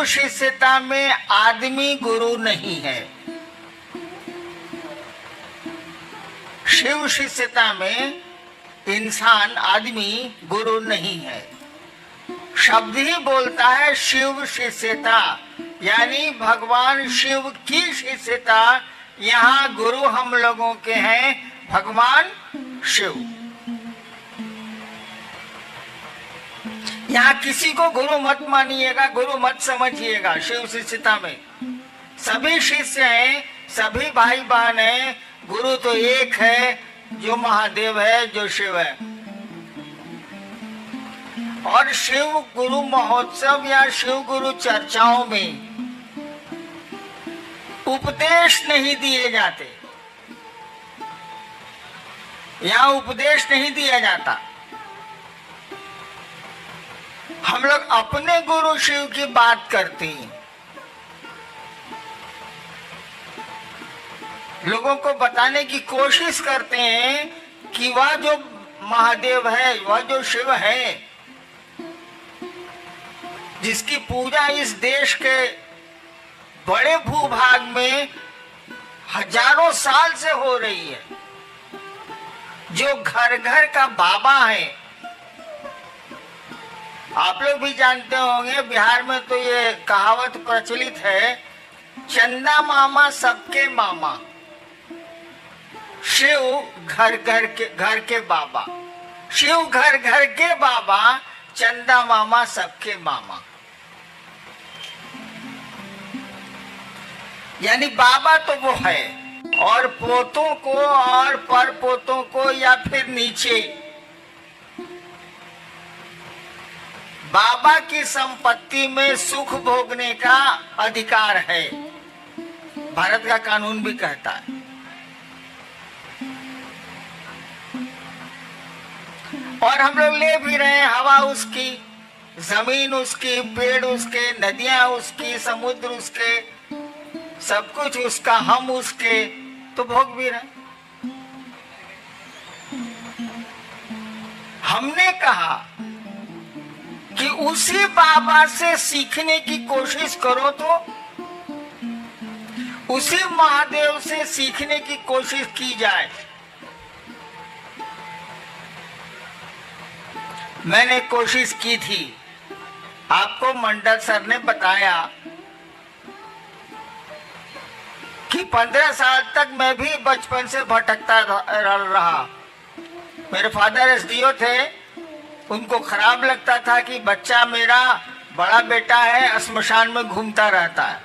शिष्यता में आदमी गुरु नहीं है। शिव शिष्यता में इंसान आदमी गुरु नहीं है। शब्द ही बोलता है शिव शिष्यता, यानी भगवान शिव की शिष्यता। यहाँ गुरु हम लोगों के हैं भगवान शिव। यहाँ किसी को गुरु मत मानिएगा, गुरु मत समझिएगा। शिव शिष्यता में सभी शिष्य हैं, सभी भाई बहन हैं। गुरु तो एक है, जो महादेव है, जो शिव है। और शिव गुरु महोत्सव या शिव गुरु चर्चाओं में उपदेश नहीं दिए जाते, यहाँ उपदेश नहीं दिया जाता। हम लोग अपने गुरु शिव की बात करते हैं, लोगों को बताने की कोशिश करते हैं कि वह जो महादेव है, वह जो शिव है, जिसकी पूजा इस देश के बड़े भूभाग में हजारों साल से हो रही है, जो घर घर का बाबा है। आप लोग भी जानते होंगे, बिहार में तो ये कहावत प्रचलित है, चंदा मामा सबके मामा, शिव घर के बाबा। शिव घर घर के बाबा, चंदा मामा सबके मामा। यानी बाबा तो वो है, और पोतों को और पर पोतों को या फिर नीचे बाबा की संपत्ति में सुख भोगने का अधिकार है, भारत का कानून भी कहता है। और हम लोग ले भी रहे हैं, हवा उसकी, जमीन उसकी, पेड़ उसके, नदियां उसकी, समुद्र उसके, सब कुछ उसका, हम उसके, तो भोग भी रहे। हमने कहा कि उसी बाबा से सीखने की कोशिश करो, तो उसी महादेव से सीखने की कोशिश की जाए। मैंने कोशिश की थी, आपको मंडल सर ने बताया कि 15 साल तक मैं भी बचपन से भटकता रहा। मेरे फादर एसडीओ थे, उनको खराब लगता था कि बच्चा मेरा बड़ा बेटा है, श्मशान में घूमता रहता है।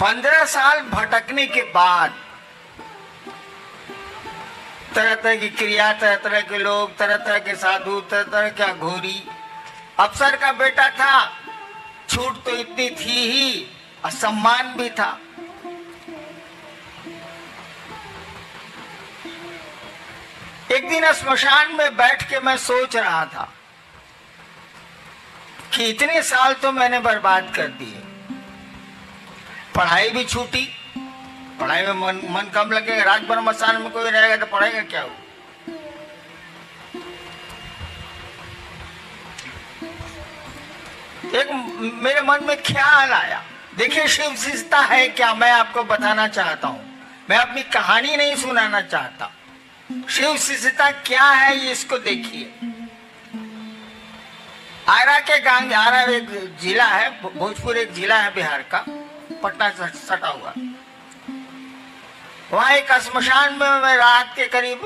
15 साल भटकने के बाद तरह तरह की क्रिया, तरह तरह के लोग, तरह तरह के साधु, तरह तरह के घोरी। अफसर का बेटा था, छूट तो इतनी थी ही, सम्मान भी था। एक दिन श्मशान में बैठ के मैं सोच रहा था कि इतने साल तो मैंने बर्बाद कर दिए। पढ़ाई भी छूटी, पढ़ाई में मन कम लगेगा। रात भर मसान में कोई रहेगा तो पढ़ेगा क्या हो। एक मेरे मन में ख्याल आया, देखिए शिव शिष्यता है क्या, मैं आपको बताना चाहता हूं। मैं अपनी कहानी नहीं सुनाना चाहता। शिव शिष्यता क्या है ये इसको देखिए। आरा के गांव, आरा एक जिला है, भोजपुर एक जिला है बिहार का, पटना से सटा हुआ। वहां एक श्मशान में मैं रात के करीब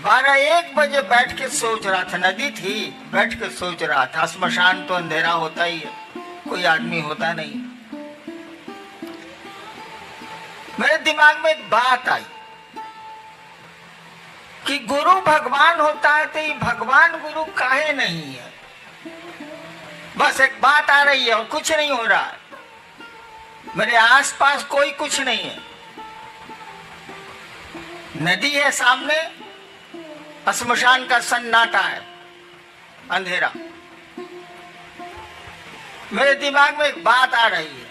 12-1 बजे बैठ के सोच रहा था। नदी थी, बैठ के सोच रहा था। श्मशान तो अंधेरा होता ही है, कोई आदमी होता नहीं। मेरे दिमाग में एक बात आई कि गुरु भगवान होता है तो ये भगवान गुरु काहे नहीं है। बस एक बात आ रही है और कुछ नहीं हो रहा है। मेरे आसपास कोई कुछ नहीं है, नदी है सामने, श्मशान का सन्नाटा है, अंधेरा। मेरे दिमाग में एक बात आ रही है,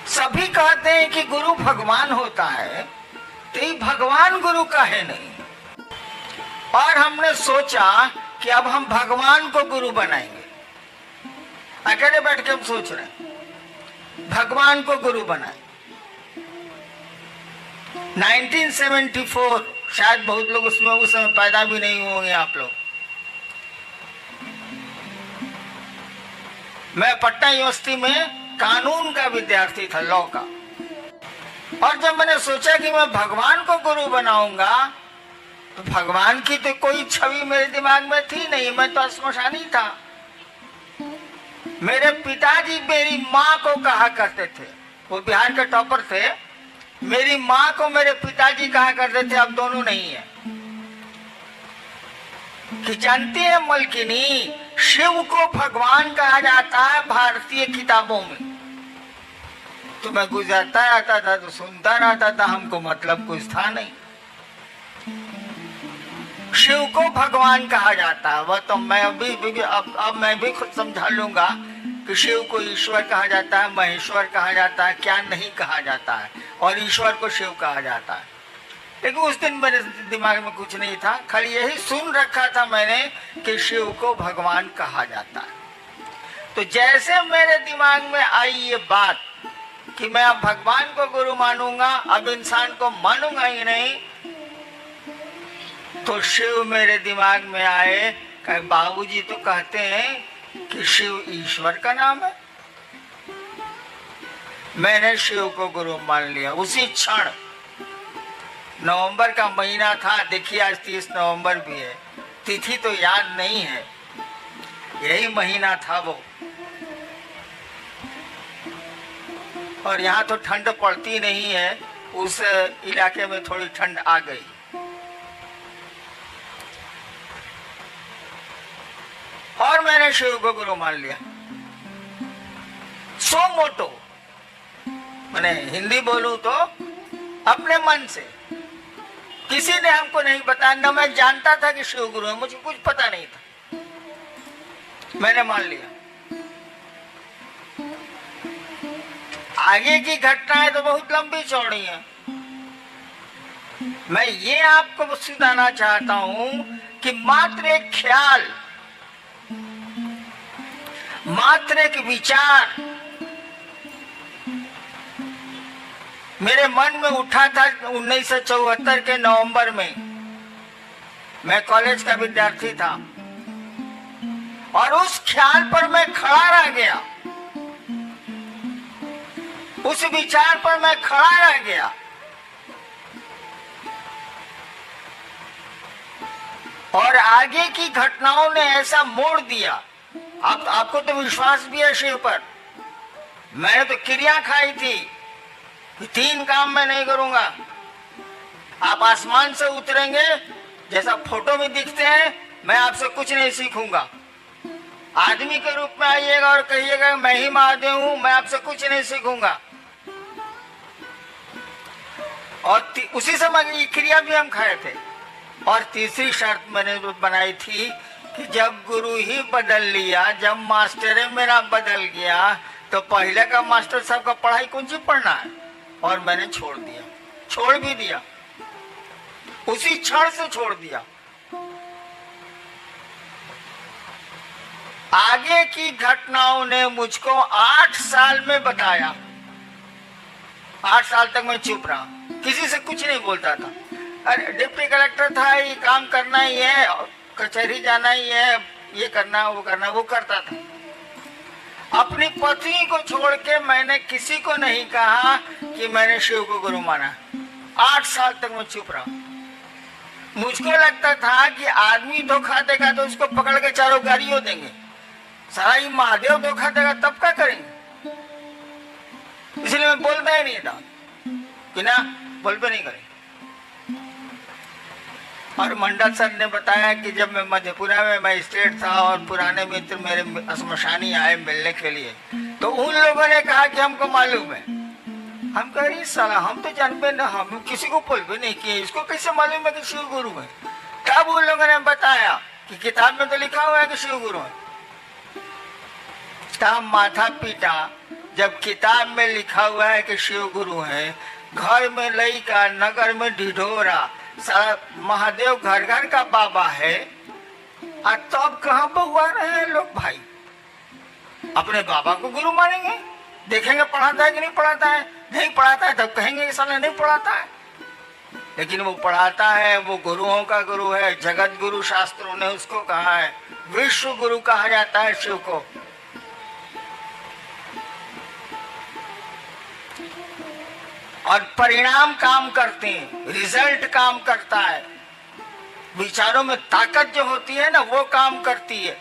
सभी कहते हैं कि गुरु भगवान होता है, तो ये भगवान गुरु काहे नहीं। और हमने सोचा कि अब हम भगवान को गुरु बनाएंगे। अकेले बैठ के हम सोच रहे हैं भगवान को गुरु बनाए। 1974, शायद बहुत लोग उसमें उस समय पैदा भी नहीं होंगे आप लोग। मैं पटना यूनिवर्सिटी में कानून का विद्यार्थी था, लॉ का। और जब मैंने सोचा कि मैं भगवान को गुरु बनाऊंगा, तो भगवान की तो कोई छवि मेरे दिमाग में थी नहीं, मैं तो श्मशानी था। मेरे पिताजी मेरी माँ को कहा करते थे, वो बिहार के टॉपर थे, मेरी माँ को मेरे पिताजी कहा करते थे, अब दोनों नहीं है। कि जानती है मलकिनी, शिव को भगवान कहा जाता है भारतीय किताबों में। तो मैं गुजरता आता था तो सुनता रहता था, हमको मतलब कुछ था नहीं। शिव को भगवान कहा जाता है, वह तो मैं अब मैं भी खुद समझा लूंगा कि शिव को ईश्वर कहा जाता है, महेश्वर कहा जाता है, क्या नहीं कहा जाता है, और ईश्वर को शिव कहा जाता है। लेकिन उस दिन मेरे दिमाग में कुछ नहीं था, खाली यही सुन रखा था मैंने कि शिव को भगवान कहा जाता है। तो जैसे मेरे दिमाग में आई ये बात कि मैं अब भगवान को गुरु मानूंगा, अब इंसान को मानूंगा ही नहीं, तो शिव मेरे दिमाग में आए। कहे बाबूजी तो कहते हैं कि शिव ईश्वर का नाम है। मैंने शिव को गुरु मान लिया उसी क्षण। नवंबर का महीना था, देखिए आज 30 नवंबर भी है, तिथि तो याद नहीं है, यही महीना था वो। और यहाँ तो ठंड पड़ती नहीं है, उस इलाके में थोड़ी ठंड आ गई। और मैंने शिव को गुरु मान लिया सो मोटो। मैंने हिंदी बोलूं तो अपने मन से, किसी ने हमको नहीं बताया, ना मैं जानता था कि शिव गुरु है, मुझे कुछ पता नहीं था, मैंने मान लिया। आगे की घटनाएं तो बहुत लंबी चौड़ी हैं। मैं ये आपको सुनाना चाहता हूं कि मात्र एक ख्याल, मात्र एक विचार मेरे मन में उठा था 1974 के नवंबर में। मैं कॉलेज का विद्यार्थी था और उस ख्याल पर मैं खड़ा रह गया, उस विचार पर मैं खड़ा रह गया। और आगे की घटनाओं ने ऐसा मोड़ दिया। आपको तो विश्वास भी है शिव पर। मैंने तो क्रिया खाई थी कि 3 काम मैं नहीं करूंगा। आप आसमान से उतरेंगे जैसा फोटो में दिखते हैं, मैं आपसे कुछ नहीं सीखूंगा। आदमी के रूप में आइएगा और कहिएगा मैं ही महादेव हूं, मैं आपसे कुछ नहीं सीखूंगा। और उसी समय ये क्रिया भी हम खाए थे। और तीसरी शर्त मैंने बनाई थी कि जब गुरु ही बदल लिया, जब मास्टर मेरा बदल गया, तो पहले का मास्टर साहब का पढ़ाई कौन सी पढ़ना है। और मैंने छोड़ दिया, छोड़ भी दिया, उसी क्षण से छोड़ दिया। आगे की घटनाओं ने मुझको 8 साल में बताया। 8 साल तक मैं चुप रहा, किसी से कुछ नहीं बोलता था। अरे डिप्टी कलेक्टर था, ये काम करना ही है, कचहरी जाना ही है, ये करना वो करना, वो करता था। अपनी पत्नी को छोड़ के मैंने किसी को नहीं कहा कि मैंने शिव को गुरु माना। 8 साल तक मैं चुप रहा। मुझको लगता था कि आदमी धोखा देगा तो उसको पकड़ के चारों गाड़ियों देंगे, सारा ही महादेव धोखा देगा तब क्या करेंगे। इसलिए मैं बोलता ही नहीं था कि ना बोल पे नहीं करें। और मंडल सर ने बताया कि जब मैं मधेपुरा में मजिस्ट्रेट था और पुराने मित्र मेरे श्मशानी आए मिलने के लिए, तो उन लोगों ने कहा कि हमको मालूम है। हम कह रही साला, हम तो जानते ना, हम किसी को बोल भी नहीं किए, इसको कैसे मालूम है कि शिव गुरु है। तब उन लोगों ने बताया कि किताब में तो लिखा हुआ है कि शिव गुरु है। तब माथा पीटा जब किताब में लिखा हुआ है कि शिव गुरु है। घर में लइका, नगर में ढिढोरा, सारा महादेव घर घर का बाबा है, और तो अब कहाँ बहुआ रहे हैं लोग भाई। अपने बाबा को गुरु मानेंगे, देखेंगे पढ़ाता है कि नहीं पढ़ाता है, नहीं पढ़ाता है तब कहेंगे कि साला नहीं पढ़ाता है। लेकिन वो पढ़ाता है, वो गुरुओं का गुरु है, जगत गुरु शास्त्रों ने उसको कहा है, विश्व गुरु कहा जाता है शिव को। और परिणाम काम करते हैं, रिजल्ट काम करता है, विचारों में ताकत जो होती है ना वो काम करती है।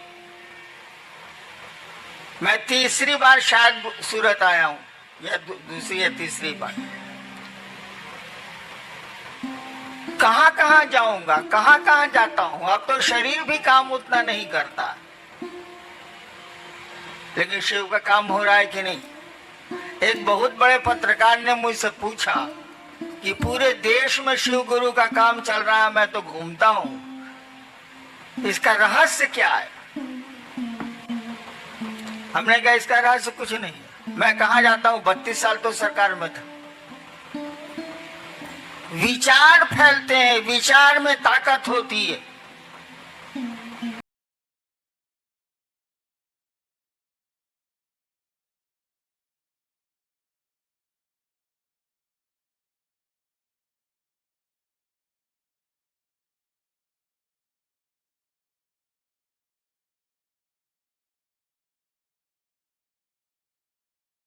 मैं तीसरी बार शायद सूरत आया हूं, या दूसरी या तीसरी बार। कहां कहां जाऊंगा, कहां कहां जाता हूं। अब तो शरीर भी काम उतना नहीं करता, लेकिन शिव का काम हो रहा है कि नहीं। एक बहुत बड़े पत्रकार ने मुझसे पूछा कि पूरे देश में शिव गुरु का काम चल रहा है, मैं तो घूमता हूं, इसका रहस्य क्या है। हमने कहा इसका रहस्य कुछ नहीं है, मैं कहाँ जाता हूँ, 32 साल तो सरकार में था। विचार फैलते हैं, विचार में ताकत होती है।